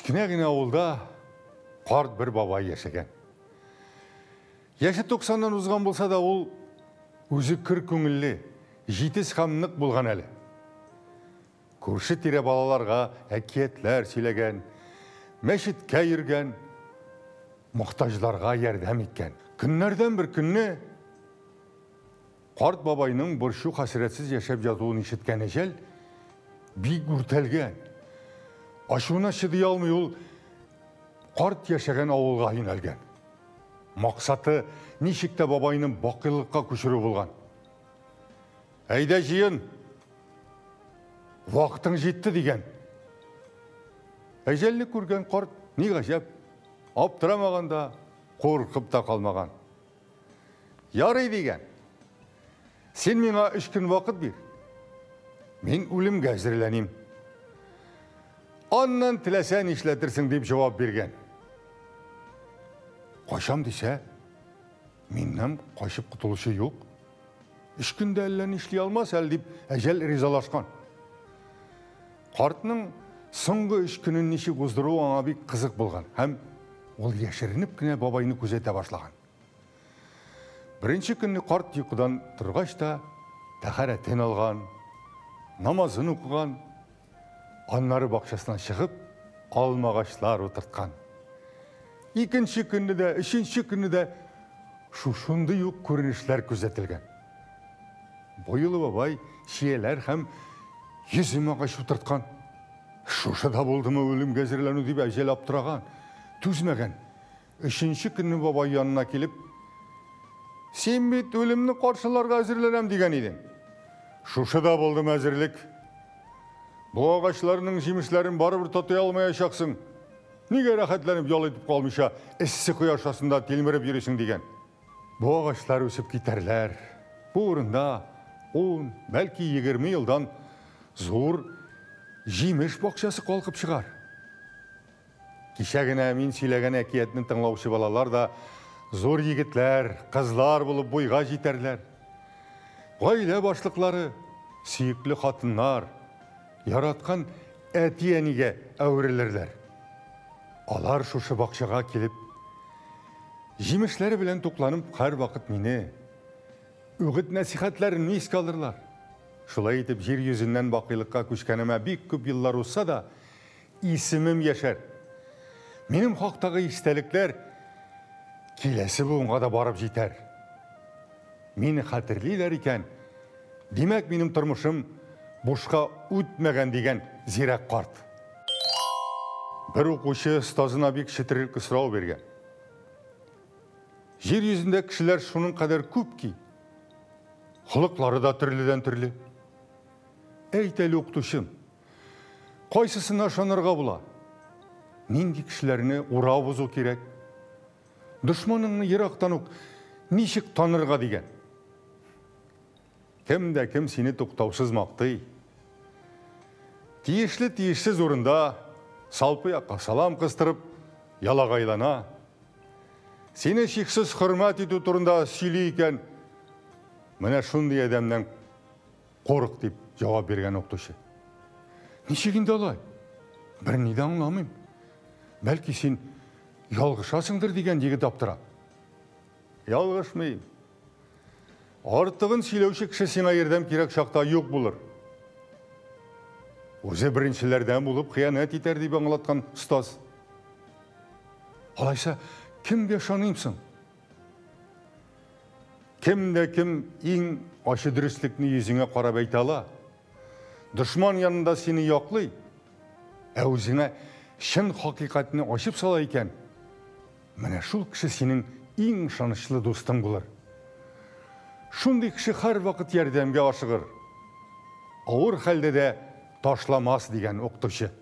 Кішкене ғана ауылда қарт бір бабай яшеген. Яшы 90-нан ұзған болса да, ол өзі кір көңілі, жетіс қамнық болған әлі. Көрші тере балаларға әкиетлер сөйлеген, мәшітке ерген, мұқтажларға ярдәм еткен. Күннерден бір күнне қарт бабайның бұршу қасіретсіз яшап жатуын ишеткен әжел бик үртелген. Ашуына шыдый алмай ол қарт яшаған ауылға айналген. Мақсаты нешікті бабайының бақилыққа көшіру болған. Әйда жиын, вақытың жетті деген. Әжелні көрген қарт не ғажап, аптырамағанда қорқып та қалмаған. Ярай деген, сен меңа 3 күн вақыт бер. Мен өлімге әзірленем. Аннан тілесен ішлетірсің деп жауап берген. Қашам десе, меннен қашып құтылышы жоқ. 3 күнде әллән ішлей алмас әл деп әжел ризалашқан. Қартының соңғы 3 күнін неше қоздыру аңа бек қызық болған. Әм ол яшірініп кіне бабайны көзете башлаған. Бірінші күнні қарт ұйқыдан тұрғашта тәхәрәттен алған, намазын оқыған, аннары бақшасынан шығып, алмағашлар отыртқан. Екінші күнні де, үшінші күнні де шушынды юқ көрінішлер көзетілген. Бойылы бабай шиелер һәм езім ағаш отыртқан. Шушыда болды ма өлім әзірлену деп әжел аптыраған, түзмеген. Үшінші күнні бабай янына келіп, сен бет өлімні қаршыларға әзірленем деген еден. Шушыда болдым әзірлік. Бұл ағашларының жемішлерін барыбір тотай алмай ашақсың. Неге рахатленіп ял етіп қалмыша, іссі құяшасында телміріп жүресің деген. Бұл ағашлар өсіп кетерлер. Бұл орында 10, бәлкі 20 елдан зор жеміш бақшасы қалқып шығар. Кешегіне мен сөйлеген әкиетінің тыңлаушы балалар да зор егітлер, қызлар болып бойға жетерлер. Ғайлә башлықлары, сүйіклі қатынлар, яратқан әтиәніге әуірелерлер. Алар шушы бақшаға келіп, жемішлері білен тоқланып, қар вақыт мені, үгіт нәсихатләрін еске алырлар. Шулай етіп, жер yüzіннен бақилыққа көшкәніме бик көп еллар olsa да, исімім яшар. Менің хақтағы истәліктер келесі буынға да барып жетер. Мені қатырлейлер екен, демек менің тұрмышым бушқа өтмеген деген зирек қарт. Бір оқушы ұстазына бек шетірілкі сұрау берген. Жер yüzінде кішілер шуның қадар көп ки, құлықлары да түрліден түрлі. Әйтәлі оқытушым, қайсысына шанырға бұла? Ненде кішілеріне ұра бұзу керек? Дұшманыңны ерақтан ұқ, нешік танырға деген. Кімді кім сені тоқтаусыз мақтай. Тиешлі-тиешсіз орында салпы-яққа салам қыстырып, ялағайлана. Сені шексіз құрмат ету тұрында сөйлей екен, міне шындай әдемнен қорық деп жауап берген оқытушы. Нешегінде алай? Бір неде аңламайым. Бәлкі сен ялғышасыңдыр деген дегі таптыра. Ялғышмайым. Артығын сөйлеуші кіші сеңа ердем керек шақта yok болыр. Өзі біріншілерден болып қиянат етер деп аңлатқан ұстаз. Алайса, кімге шанымсың? Кімде кім ең ашы дүрістікні yüzіңе қарап айтала? Дұшман янында сені яқлай, әузіңе шын хақиқатыны ашып сала екен. Міне шул кіші сенің ең шанышлы достың болыр. Шундай кіші қар вақыт ярдәмге ашығыр. Ауыр хәлде де ташламас деген оқытушы.